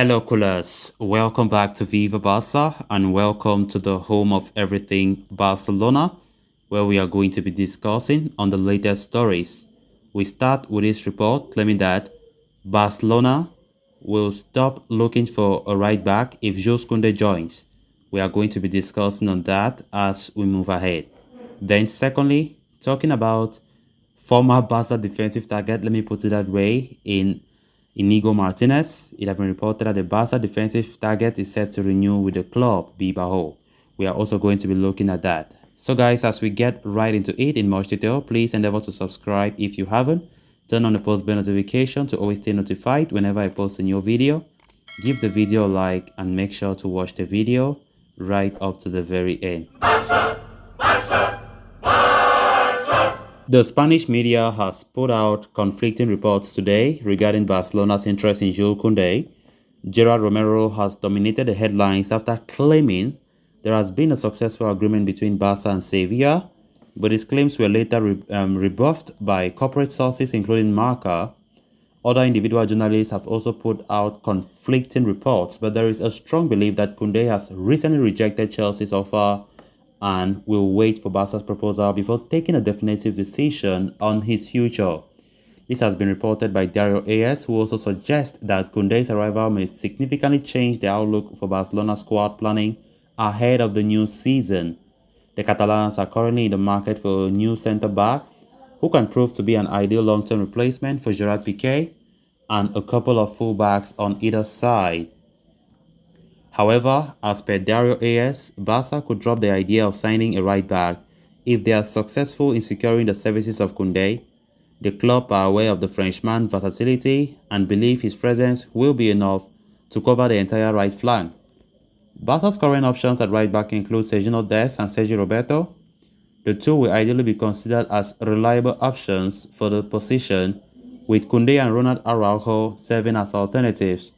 Hello, coolers. Welcome back to Viva Barca and welcome to the home of everything Barcelona, where we are going to be discussing on the latest stories. We start with this report claiming that Barcelona will stop looking for a right back if Jules Kounde joins. We are going to be discussing on that as we move ahead. Then, secondly, talking about former Barca defensive target, let me put it that way, in Inigo Martinez. It has been reported that the Barca defensive target is set to renew with the club, Bilbao. We are also going to be looking at that. So guys, as we get right into it in much detail, please endeavor to subscribe if you haven't. Turn on the post bell notification to always stay notified whenever I post a new video. Give the video a like and make sure to watch the video right up to the very end. The Spanish media has put out conflicting reports today regarding Barcelona's interest in Jules Kounde. Gerard Romero has dominated the headlines after claiming there has been a successful agreement between Barca and Sevilla, but his claims were later rebuffed by corporate sources including Marca. Other individual journalists have also put out conflicting reports, but there is a strong belief that Kounde has recently rejected Chelsea's offer and will wait for Barca's proposal before taking a definitive decision on his future. This has been reported by Dario AS, who also suggests that Kounde's arrival may significantly change the outlook for Barcelona's squad planning ahead of the new season. The Catalans are currently in the market for a new centre-back who can prove to be an ideal long-term replacement for Gerard Piqué and a couple of fullbacks on either side. However, as per Dario AS, Barca could drop the idea of signing a right back if they are successful in securing the services of Kounde. The club are aware of the Frenchman's versatility and believe his presence will be enough to cover the entire right flank. Barca's current options at right back include Sergio Dest and Sergio Roberto. The two will ideally be considered as reliable options for the position, with Kounde and Ronald Araujo serving as alternatives.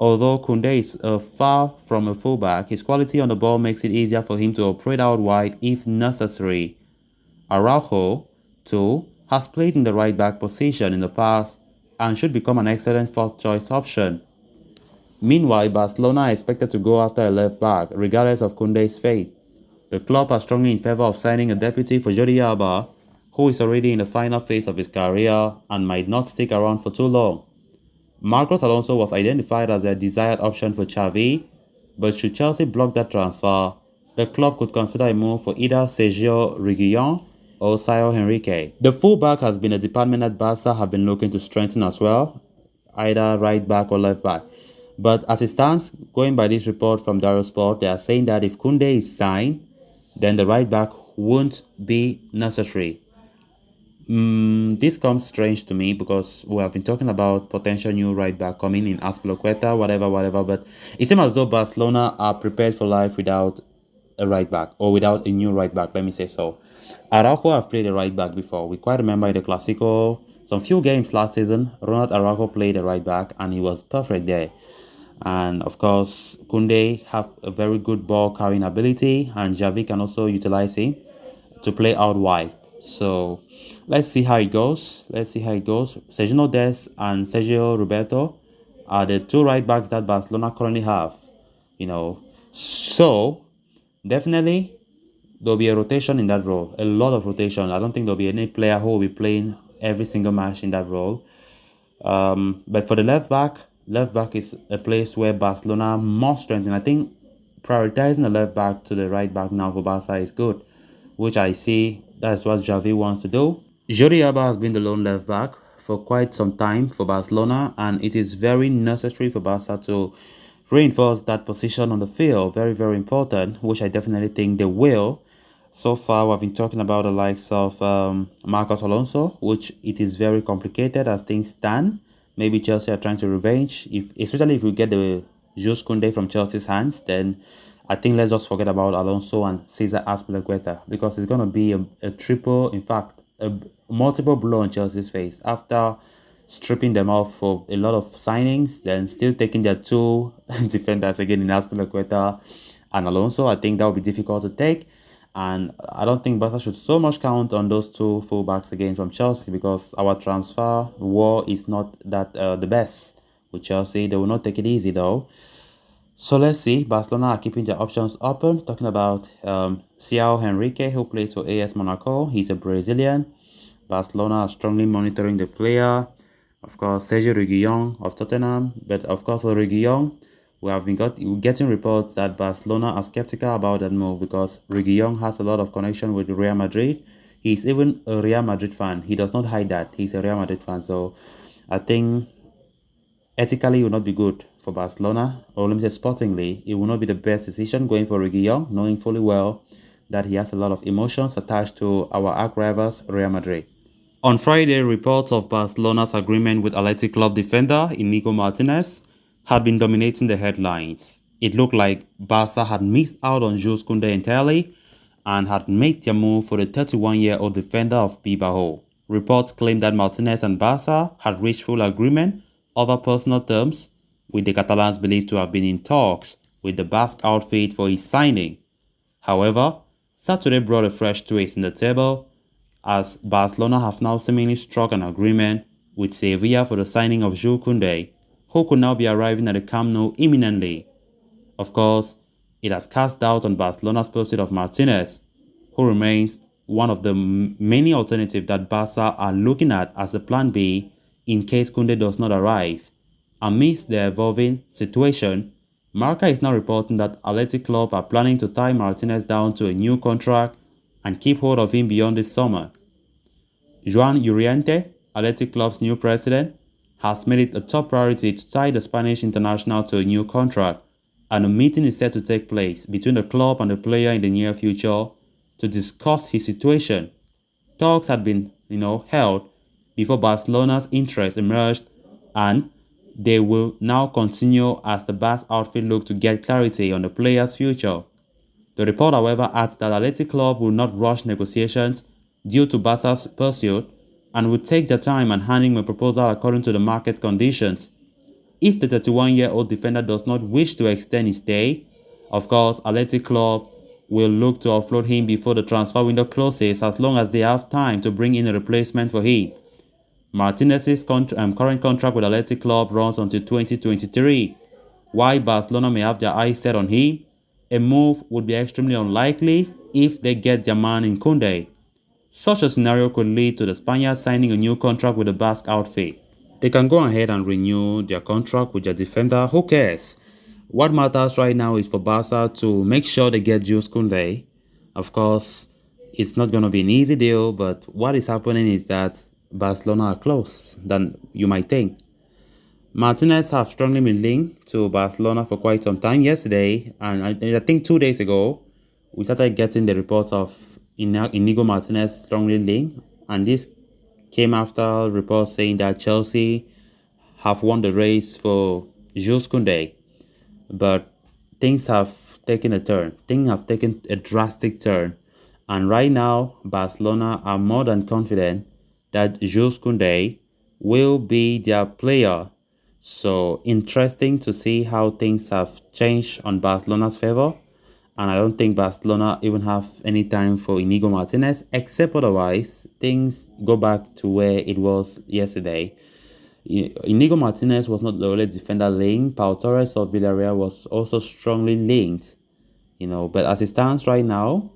Although Kounde is far from a fullback, his quality on the ball makes it easier for him to operate out wide if necessary. Araujo, too, has played in the right back position in the past and should become an excellent fourth choice option. Meanwhile, Barcelona are expected to go after a left back, regardless of Kounde's fate. The club are strongly in favour of signing a deputy for Jordi Alba, who is already in the final phase of his career and might not stick around for too long. Marcos Alonso was identified as their desired option for Xavi, but should Chelsea block that transfer, the club could consider a move for either Sergio Reguilon or Sayo Henrique. The fullback has been a department that Barca have been looking to strengthen as well, either right back or left back. But as it stands, going by this report from Dario Sport, they are saying that if Kounde is signed, then the right back won't be necessary. This comes strange to me because we have been talking about potential new right back coming in Azpilicueta, whatever, but it seems as though Barcelona are prepared for life without a right back or without a new right back, let me say so. Araujo have played a right back before. We quite remember in the Clásico, some few games last season, Ronald Araujo played a right back and he was perfect there. And of course, Kounde have a very good ball carrying ability and Xavi can also utilize him to play out wide. So let's see how it goes. Sergio Dest and Sergio Roberto are the two right backs that Barcelona currently have. So definitely there'll be a rotation in that role, a lot of rotation. I don't think there'll be any player who will be playing every single match in that role. But for the left back is a place where Barcelona must strengthen. I think prioritizing the left back to the right back now for Barca is good, which I see that's what Xavi wants to do. Jordi Alba has been the lone left back for quite some time for Barcelona, and it is very necessary for Barca to reinforce that position on the field. Very, very important, which I definitely think they will. So far, we've been talking about the likes of Marcos Alonso, which it is very complicated as things stand. Maybe Chelsea are trying to revenge. Especially if we get the Jules Kounde from Chelsea's hands, then I think let's just forget about Alonso and Cesar Azpilicueta because it's going to be a triple, in fact, a multiple blow on Chelsea's face after stripping them off for a lot of signings, then still taking their two defenders again in Azpilicueta and Alonso. I think that would be difficult to take. And I don't think Barca should so much count on those two fullbacks again from Chelsea because our transfer war is not that the best. with Chelsea. They will not take it easy though. So let's see. Barcelona are keeping their options open. Talking about Ciao Henrique, who plays for AS Monaco. He's a Brazilian. Barcelona are strongly monitoring the player. Of course, Sergio Reguilon of Tottenham. But of course, for Reguilon, we have been getting reports that Barcelona are skeptical about that move because Reguilon has a lot of connection with Real Madrid. He's even a Real Madrid fan. He does not hide that. He's a Real Madrid fan. So I think ethically it will not be good for Barcelona, or let me say sportingly, it will not be the best decision going for Reguilon, knowing fully well that he has a lot of emotions attached to our arch rivals Real Madrid. On Friday, reports of Barcelona's agreement with Athletic Club defender Inigo Martinez had been dominating the headlines. It looked like Barca had missed out on Jules Kounde entirely and had made their move for the 31-year-old defender of Bilbao. Reports claimed that Martinez and Barca had reached full agreement over personal terms, with the Catalans believed to have been in talks with the Basque outfit for his signing. However, Saturday brought a fresh twist in the table, as Barcelona have now seemingly struck an agreement with Sevilla for the signing of Jules Kounde, who could now be arriving at the Camp Nou imminently. Of course, it has cast doubt on Barcelona's pursuit of Martinez, who remains one of the many alternatives that Barca are looking at as a plan B in case Kounde does not arrive. Amidst the evolving situation, Marca is now reporting that Athletic Club are planning to tie Martinez down to a new contract and keep hold of him beyond this summer. Joan Uriente, Athletic Club's new president, has made it a top priority to tie the Spanish international to a new contract, and a meeting is set to take place between the club and the player in the near future to discuss his situation. Talks had been, held before Barcelona's interest emerged, and they will now continue as the Basque outfit look to get clarity on the player's future. The report, however, adds that Athletic Club will not rush negotiations due to Barca's pursuit and will take their time and hand him a proposal according to the market conditions. If the 31-year-old defender does not wish to extend his stay, of course, Athletic Club will look to offload him before the transfer window closes, as long as they have time to bring in a replacement for him. Martinez's current contract with Athletic Club runs until 2023. While Barcelona may have their eyes set on him, a move would be extremely unlikely if they get their man in Kounde. Such a scenario could lead to the Spaniards signing a new contract with the Basque outfit. They can go ahead and renew their contract with their defender. Who cares? What matters right now is for Barca to make sure they get Jules Kounde. Of course, it's not going to be an easy deal, but what is happening is that Barcelona are close than you might think. Martinez have strongly been linked to Barcelona for quite some time. Yesterday, and I think 2 days ago, we started getting the reports of Inigo Martinez strongly linked, and this came after reports saying that Chelsea have won the race for Jules Kounde. But things have taken a turn. Things have taken a drastic turn. And right now, Barcelona are more than confident that Jules Kounde will be their player. So interesting to see how things have changed on Barcelona's favor. And I don't think Barcelona even have any time for Inigo Martinez, except otherwise, things go back to where it was yesterday. Inigo Martinez was not the only defender linked. Pau Torres of Villarreal was also strongly linked. But as it stands right now,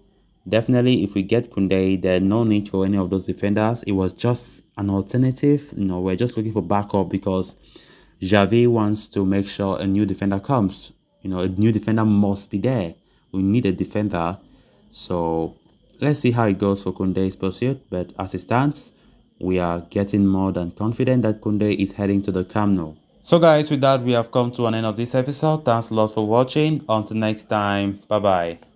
definitely if we get Kounde, there's no need for any of those defenders. It was just an alternative. We're just looking for backup because Xavi wants to make sure a new defender comes. A new defender must be there. We need a defender. So let's see how it goes for Kounde's pursuit. But as it stands, we are getting more than confident that Kounde is heading to the Camp Nou. So guys, with that, we have come to an end of this episode. Thanks a lot for watching. Until next time, bye-bye.